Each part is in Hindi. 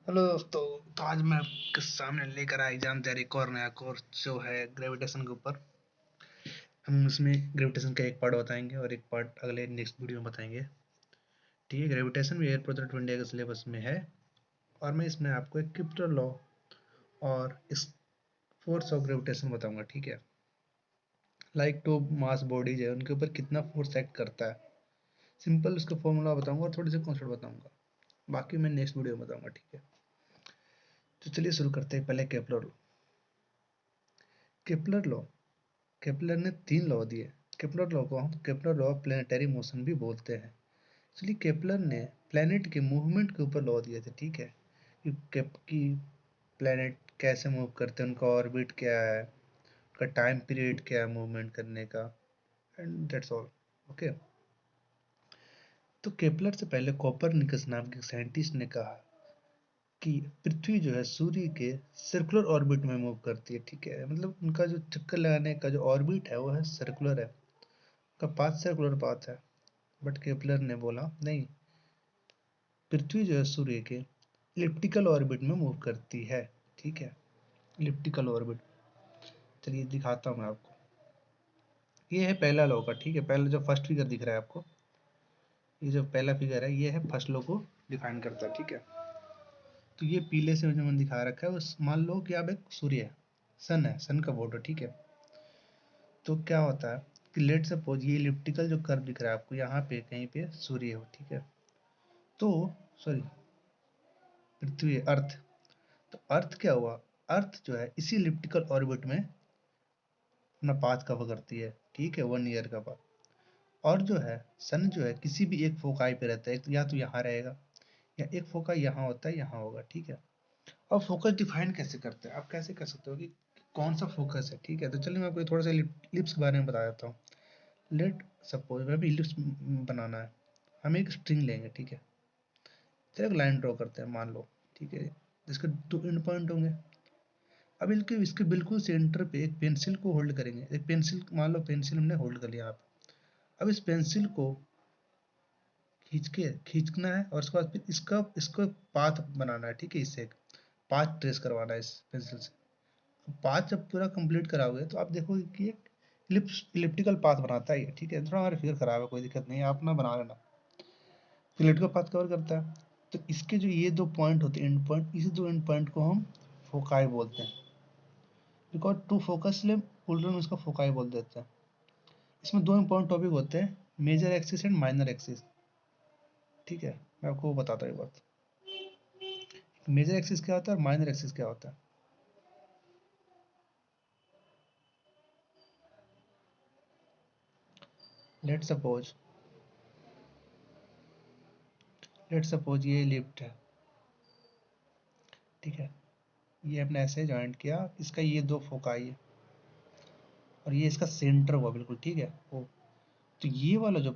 हेलो दोस्तों। तो आज मैं आपके सामने लेकर आया एग्जाम तैयारी एक और नया कोर्स जो है ग्रेविटेशन के ऊपर। हम इसमें ग्रेविटेशन का एक पार्ट बताएंगे और एक पार्ट अगले नेक्स्ट वीडियो में बताएंगे। ठीक है, ग्रेविटेशन भी एयरपोर्ट ऑफ इंडिया के सिलेबस में है और मैं इसमें आपको एक केप्लर लॉ और इस फोर्स ऑफ ग्रेविटेशन बताऊंगा। ठीक है, लाइक टू मास बॉडीज है उनके ऊपर कितना फोर्स एक्ट करता है, सिंपल उसका फॉर्मूला बताऊंगा और थोड़े से कॉन्सेप्ट बताऊंगा। बाकी मैं नेक्स्ट वीडियो में बताऊंगा। ठीक है, तो चलिए शुरू करते हैं। पहले Kepler law. Kepler law Kepler ने 3 लॉ दिए। केपलर लॉ को हम Kepler law of planetary motion भी बोलते हैं। इसलिए केपलर ने प्लेनेट के मूवमेंट के ऊपर लॉ दिए थे। ठीक है, कि प्लेनेट कैसे मूव करते हैं, उनका ऑर्बिट क्या है, उनका टाइम पीरियड क्या है मूवमेंट करने का, एंड दैट्स ऑल। ओके, तो केपलर से पहले कोपरनिकस नाम के साइंटिस्ट ने कहा कि पृथ्वी जो है सूर्य के सर्कुलर ऑर्बिट में मूव करती है। ठीक है, मतलब उनका जो चक्कर लगाने का जो ऑर्बिट है वो है सर्कुलर है, का पाथ सर्कुलर पाथ है। बट केपलर ने बोला नहीं, पृथ्वी जो है सूर्य के इलिप्टिकल ऑर्बिट में मूव करती है। ठीक है, इलिप्टिकल ऑर्बिट। चलिए दिखाता हूँ मैं आपको। ये है पहला लॉ का। ठीक है, पहला जो फर्स्ट फिगर दिख रहा है आपको, ये जो पहला फिगर है ये है फर्स्ट लॉ को डिफाइन करता है। ठीक है, तो ये पीले से जो मैंने दिखा रखा है उस मान लो कि आप एक सूर्य है, सन है, सन का फोटो। ठीक है, तो क्या होता है कि लेट सपोज ये इलिप्टिकल जो कर्व दिख रहा है आपको, यहाँ पे कहीं पे सूर्य हो। ठीक है, तो सॉरी, पृथ्वी, अर्थ। तो अर्थ क्या हुआ, अर्थ जो है इसी इलिप्टिकल ऑर्बिट में अपना पाथ कवर करती है। ठीक है, 1 ईयर का पाथ। और जो है सन जो है किसी भी एक फोकाई पे रहता है, या तो यहाँ रहेगा या एक फोकाई यहाँ होता है, यहाँ होगा। ठीक है, अब फोकस डिफाइन कैसे करते हैं, आप कैसे कर सकते हो कि कौन सा फोकस है। ठीक है, तो चलिए मैं आपको थोड़ा सा इलिप्स के बारे में बता देता हूँ। लेट सपोज मैं भी इलिप्स बनाना है, हम एक स्ट्रिंग लेंगे। ठीक है, चलिए एक लाइन ड्रॉ करते हैं मान लो। ठीक है, जिसके 2 एंड पॉइंट होंगे। अब इनके इसके बिल्कुल सेंटर पे एक पेंसिल को होल्ड करेंगे। एक पेंसिल, मान लो पेंसिल हमने होल्ड कर लिया आप। अब इस पेंसिल को खींचना है और उसके बाद फिर इसका इसको पाथ बनाना है। ठीक है, इससे एक पाथ ट्रेस करवाना है इस पेंसिल से। पाथ जब पूरा कंप्लीट कराओगे तो आप देखोगे कि एक इलिप्टिकल पाथ बनाता है ये। ठीक है, थोड़ा हमारा फिगर खराब है, कोई दिक्कत नहीं है, आप ना बना लेना। इलिप्टिकल पाथ कवर करता है। तो इसके जो ये 2 पॉइंट होते हैं एंड पॉइंट, इसी 2 एंड पॉइंट को हम फोकाई बोलते हैं। बिकॉज टू फोकस ले उल्टा में इसका फोकाई बोल देते हैं। इसमें 2 इंपॉर्टेंट टॉपिक होते हैं, major axis and minor axis. ठीक है, मैं आपको बताता हूँ एक बात, मेजर एक्सिस क्या होता है और माइनर एक्सिस क्या होता है। लेट सपोज ये लिफ्ट है। ठीक है, ये हमने ऐसे ज्वाइंट किया, इसका ये 2 फोकाई है और ये इसका सेंटर हुआ बिल्कुल। ठीक है, ओ, तो ये वाला जो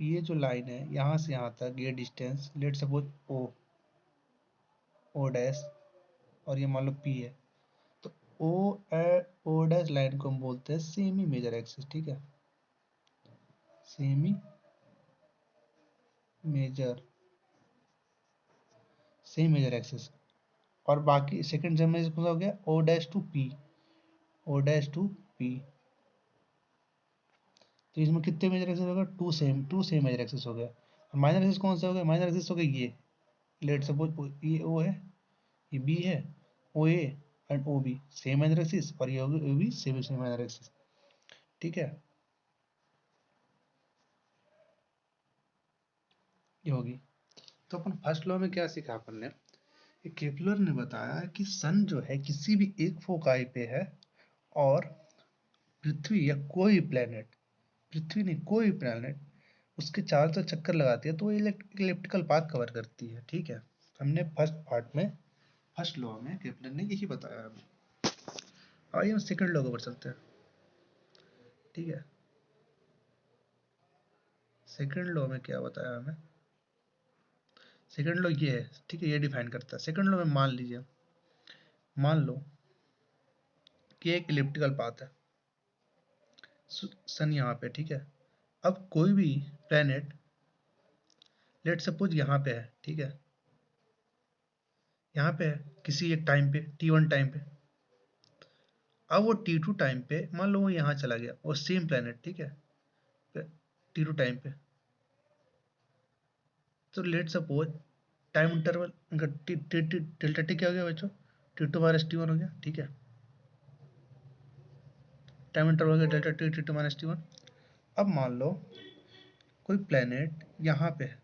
ये जो लाइन है यहाँ से यहाँ तक, ये distance let suppose O dash, और ये मान लो पी है। तो ओ डैश लाइन को हम बोलते हैं सेमी मेजर एक्सिस। ठीक है, semi major semi major axis. और बाकी सेकंड जब में कौन सा हो गया, O dash two P, O dash two P. तो इसमें कितने मेजर एक्सिस होगा, टू सेम मेजर एक्सिस हो गया। और माइनर एक्सिस कौन सा हो गया, माइनर एक्सिस हो गया ये, लेट सपोज ये ओ है, ये बी है, O A and O B same minor axis, और ये होगी O B same same minor axis. ठीक है, ये होगी। तो अपन फर्स्ट लॉ में क्या सीखा अपन ने, केपलर ने बताया कि सन जो है किसी भी एक फोकाई पे है, और पृथ्वी या कोई प्लेनेट, पृथ्वी नहीं कोई प्लेनेट उसके चारों तरफ चक्कर लगाती है तो वो इलेक्ट्रिकल पाथ कवर करती है। ठीक है, हमने फर्स्ट पार्ट में, फर्स्ट लॉ में केपलर ने यही बताया हमें। आइए हम सेकंड लॉ को पढ़ सकते हैं। ठीक है, सेकंड लॉ में क्या बताया हमें, सेकंड लॉ ये है। ठीक है, ये डिफाइन करता है। सेकंड लॉ में मान लीजिए, मान लो कि एक इलिप्टिकल पाथ है, सन यहाँ पे। ठीक है, अब कोई भी प्लेनेट लेट सपोज यहाँ पे है। ठीक है, यहाँ पे है किसी एक टाइम पे T1 टाइम पे। अब वो T2 टाइम पे मान लो वो यहाँ चला गया, वो सेम प्लेनेट, ठीक है, T2 टाइम पे। तो लेट सपोज टाइम इंटरवल उनका डेल्टा टी क्या हो गया बच्चों, T2 माइनस T1 हो गया, ठीक है। टाइम इंटरवल हो गया delta T T2 minus T1। अब मान लो कोई प्लेनेट यहाँ पे है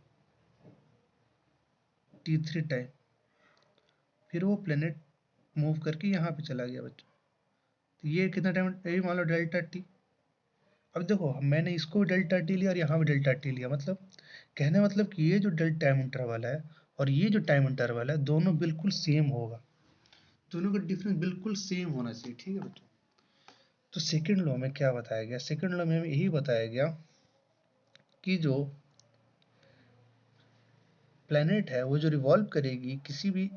T3 टाइम, फिर वो प्लेनेट मूव करके यहाँ पे चला गया बच्चों। तो ये कितना टाइम, ये मान लो डेल्टा टी। अब देखो मैंने इसको भी डेल्टा टी लिया और यहाँ भी डेल्टा टी लिया, मतलब कहने मतलब कि ये जो डेल्टा टाइम इंटरवल है और ये जो टाइम इंटरवल है दोनों बिल्कुल सेम होगा, दोनों का डिफरेंस बिल्कुल सेम होना चाहिए, ठीक है बच्चों। तो सेकंड लॉ में क्या बताया गया, सेकंड लॉ में हमें यही बताया गया कि जो प्लेनेट है वो जो रिवॉल्व करेगी किसी भी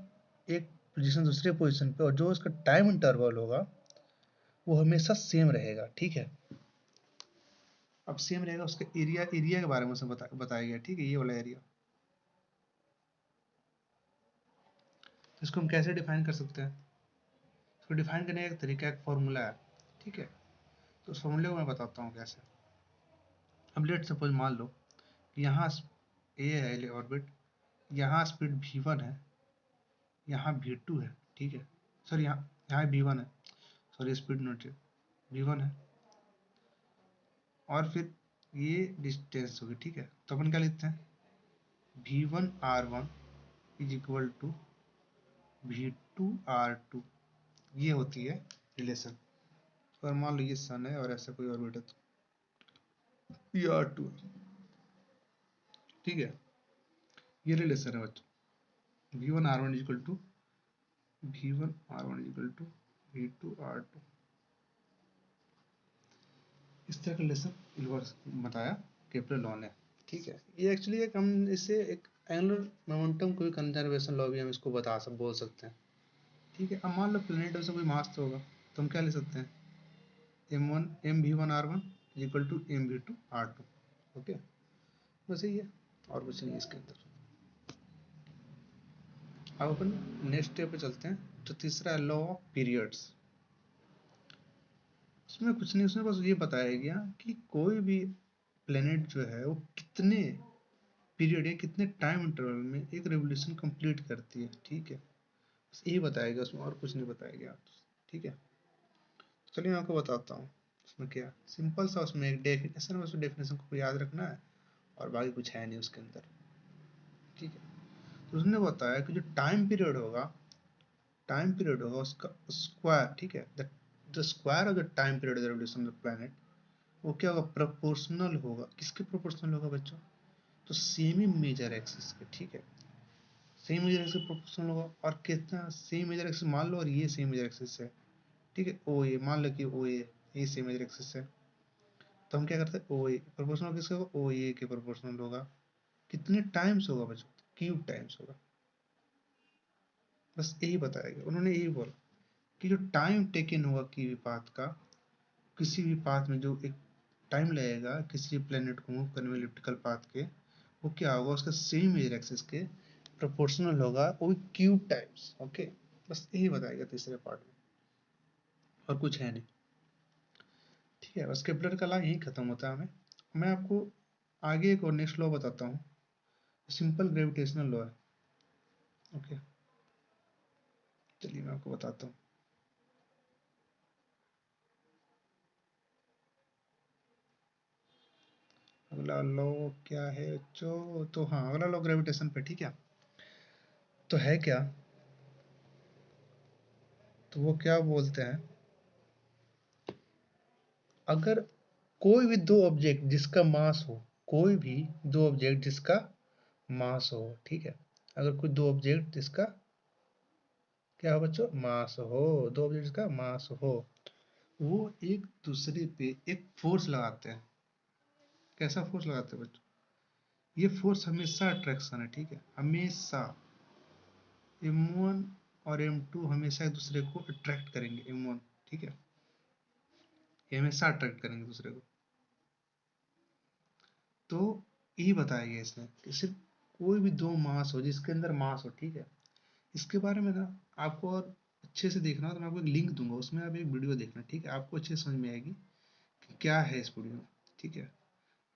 एक पोजीशन दूसरे पोजीशन पे, और जो उसका टाइम इंटरवल होगा वो हमेशा सेम रहेगा, ठीक है। अब सेम रहेगा, उसका एरिया, एरिया के बारे में उसमें बताया गया, ठीक है, ये वाला एरिया। तो इसको हम कैसे डिफाइन कर सकते हैं, इसको डिफाइन करने का एक तरीका, एक फॉर्मूला है, ठीक है। तो उस फॉर्मूले को मैं बताता हूँ कैसे। अब लेट सपोज मान लो कि यहाँ ए है ऑर्बिट, यहाँ स्पीड v1 है, यहाँ v2 है, ठीक है, सॉरी यहाँ यहाँ v1 है, सॉरी स्पीड नोट v1 है, और फिर ये डिस्टेंस होगी, ठीक है। तो अपन क्या लिखते हैं, v1r1 is equal to v2r2, ये होती है रिलेशन। और मान लो ये सन है और ऐसा कोई ऑर्बिट है तो ये r2 है, ठीक है, ये रिलेशन है बच्चों, v1r1 is equal to v1r1 is equal to v2r2। इस तरह का रिलेशन इन्वर्स बताया केपलर लॉ ने, ठीक है। ये एक्चुअली एक हम इसे एक एंगुलर मोमेंटम को भी कंजर्वेशन लॉ भी हम इसको बोल सकते हैं, ठीक है। अब मान लो प्लेनेट में से कोई मास तो होगा, तो हम क्या ले सकते हैं, m1 mv1r1 is equal to mv2r2, okay, बस यही है और कुछ नहीं इसके अंदर। अब अपन नेक्स्ट स्टेप पे चलते हैं, तो तीसरा है लॉ ऑफ पीरियड्स। उसमें कुछ नहीं, उसमें बस ये बताया गया कि कोई भी प्लेनेट जो है वो कितने पीरियड या कितने टाइम इंटरवल में एक रेवोल्यूशन कंप्लीट करती है, ठीक है, बस यही बताया गया उसमें, और कुछ नहीं बताया गया, ठीक है। चलिए मैं आपको बताता हूँ उसमें क्या सिंपल सा, उसमें एक डेफिनेशन है, उस डेफिनेशन को याद रखना है और बाकी कुछ है नहीं उसके अंदर, ठीक है। तो उसने बताया कि जो टाइम पीरियड होगा, टाइम पीरियड होगा उसका स्क्वायर, ठीक है, the square of the time period of the revolution of the planet, वो क्या होगा, प्रोपोर्शनल होगा, किसके प्रोपोर्शनल होगा बच्चों, तो सेमी मेजर एक्सिस के, ठीक है, सेम मेजर एक्सिस प्रोपोर्शनल होगा। और कितना सेम मेजर एक्सिस मान लो, और ये सेम मेजर एक्सिस है, ठीक है, ओ ए मान लो कि ओ ए ये सेम मेजर एक्सिस है, तो हम क्या करते हैं, ओ ए प्रोपोर्शनल किसका होगा, ओ ए के प्रोपोर्शनल होगा, कितने टाइम्स होगा बच्चों, क्यूब टाइम्स होगा, बस यही बताया गया। उन्होंने यही बोला कि जो टाइम टेकन होगा किसी भी पाथ का, किसी भी पाथ में जो एक टाइम लगेगा किसी प्लेनेट को मूव करने में इलिप्टिकल पाथ के, वो क्या होगा, उसका सेम मेजर एक्सिस के प्रोपोर्शनल होगा, वो भी क्यूब टाइम्स, ओके, बस यही बताया गया तीसरे पार्ट में, और कुछ है नहीं, ठीक है। बस केपलर का लॉ यही खत्म होता है हमें। मैं आपको आगे एक और नेक्स्ट लॉ बताता हूँ, सिंपल ग्रेविटेशनल लॉ है, ओके, चलिए मैं आपको बताता हूँ। अगला लॉ क्या है बच्चों, तो हाँ अगला लॉ ग्रेविटेशन पे, ठीक है, तो है क्या, तो वो क्या बोलते हैं, अगर कोई भी दो ऑब्जेक्ट जिसका मास हो, कोई भी दो ऑब्जेक्ट जिसका मास हो, ठीक है, अगर कोई दो ऑब्जेक्ट जिसका क्या हो बच्चों, मास हो, दो ऑब्जेक्ट जिसका मास हो, वो एक दूसरे पे एक फोर्स लगाते हैं, कैसा फोर्स लगाते हैं बच्चों, ये फोर्स हमेशा अट्रैक्शन है, ठीक है, हमेशा m1 और m2 हमेशा एक दूसरे को अट्रैक्ट करेंगे, m1, ठीक है, ये हमेशा अट्रैक्ट करेंगे दूसरे को। तो यही बताया गया इसमें कि सिर्फ कोई भी दो मास हो, जिसके अंदर मास हो, ठीक है, इसके बारे में ना आपको और अच्छे से देखना हो तो मैं आपको एक लिंक दूंगा, उसमें आप एक वीडियो देखना, ठीक है, आपको अच्छे से समझ में आएगी कि क्या है इस वीडियो में, ठीक है।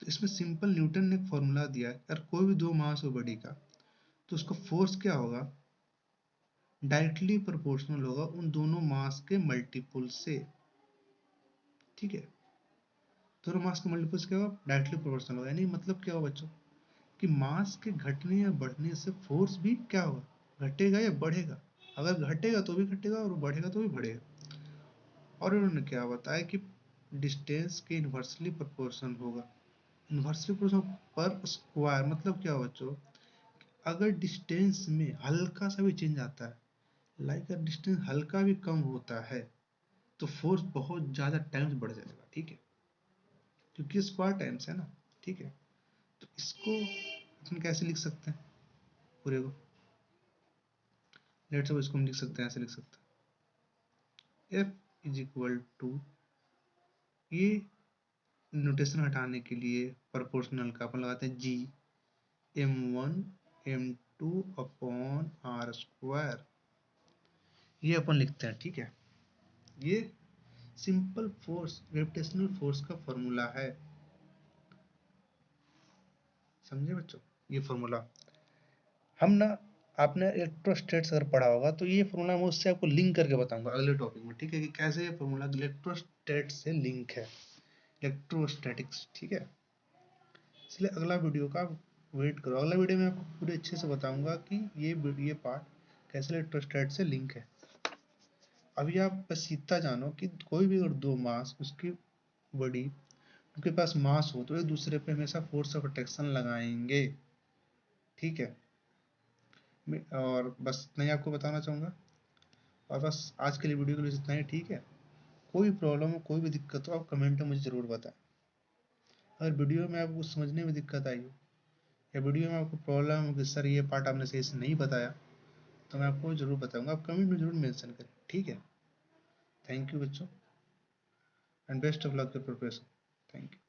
तो इसमें सिंपल न्यूटन ने एक फॉर्मूला दिया है, अगर कोई भी दो मास हो बॉडी का तो उसका फोर्स क्या होगा, डायरेक्टली प्रोपोर्शनल होगा उन दोनों मास के मल्टीपल से, ठीक है। दोनों मास के मल्टीपल से क्या होगा, डायरेक्टली प्रोपोर्शनल होगा, यानी मतलब क्या होगा बच्चों कि मास के घटने या बढ़ने से फोर्स भी क्या होगा, घटेगा या बढ़ेगा। अगर घटेगा तो भी घटेगा और बढ़ेगा तो भी बढ़ेगा। और उन्होंने क्या बताया कि डिस्टेंस के इन्वर्सली प्रोपोर्शनल होगा। इन्वर्सली प्रोपोर्शनल पर स्क्वायर मतलब क्या होगा बच्चों, अगर डिस्टेंस में हल्का सा भी चेंज आता है, लाइक अगर डिस्टेंस हल्का भी कम होता है तो फोर्स बहुत ज़्यादा टाइम्स बढ़ जाएगा, ठीक है, क्योंकि स्क्वायर टाइम्स है ना, ठीक है। तो इसको अपन कैसे लिख सकते हैं पूरे को, लेट्स सपोज इसको हम लिख सकते हैं, ऐसे लिख सकते हैं F इज इक्वल टू, ये नोटेशन हटाने के लिए प्रोपोर्शनल का अपन लगाते हैं G m1 m2 upon are square, ये अपन लिखते हैं, ठीक है। ये सिंपल फोर्स, ग्रेविटेशनल फोर्स का फॉर्मूला है, समझे बच्चों। ये फॉर्मूला हम ना, आपने इलेक्ट्रोस्टैट्स अगर पढ़ा होगा तो ये फॉर्मूला मैं उससे आपको लिंक करके बताऊंगा अगले टॉपिक में, ठीक है, कि कैसे ये फॉर्मूला इलेक्ट्रोस्टैट से लिंक है, इलेक्ट्रोस्टैटिक्स, ठीक है। इसलिए अगला वीडियो का वेट करो, अगला वीडियो में आपको पूरे अच्छे से बताऊंगा कि ये पार्ट कैसे इलेक्ट्रोस्टैट से लिंक है। अभी आप बस इतना जानो कि कोई भी अगर दो मास उसकी बॉडी, उनके पास मास हो तो एक दूसरे पे हमेशा फोर्स ऑफ अट्रैक्शन लगाएंगे, ठीक है। और बस इतना ही आपको बताना चाहूँगा, और बस आज के लिए वीडियो के लिए इतना ही, ठीक है। कोई प्रॉब्लम हो, कोई भी दिक्कत हो, आप कमेंट में मुझे ज़रूर बताएं। अगर वीडियो में आपको समझने में दिक्कत आई हो या वीडियो में आपको प्रॉब्लम हो कि सर ये पार्ट आपने सही से नहीं बताया, तो मैं आपको ज़रूर बताऊंगा, आप कमेंट में ज़रूर मेंशन करें, ठीक है। थैंक यू बच्चों, and best of luck for preparation. Thank you.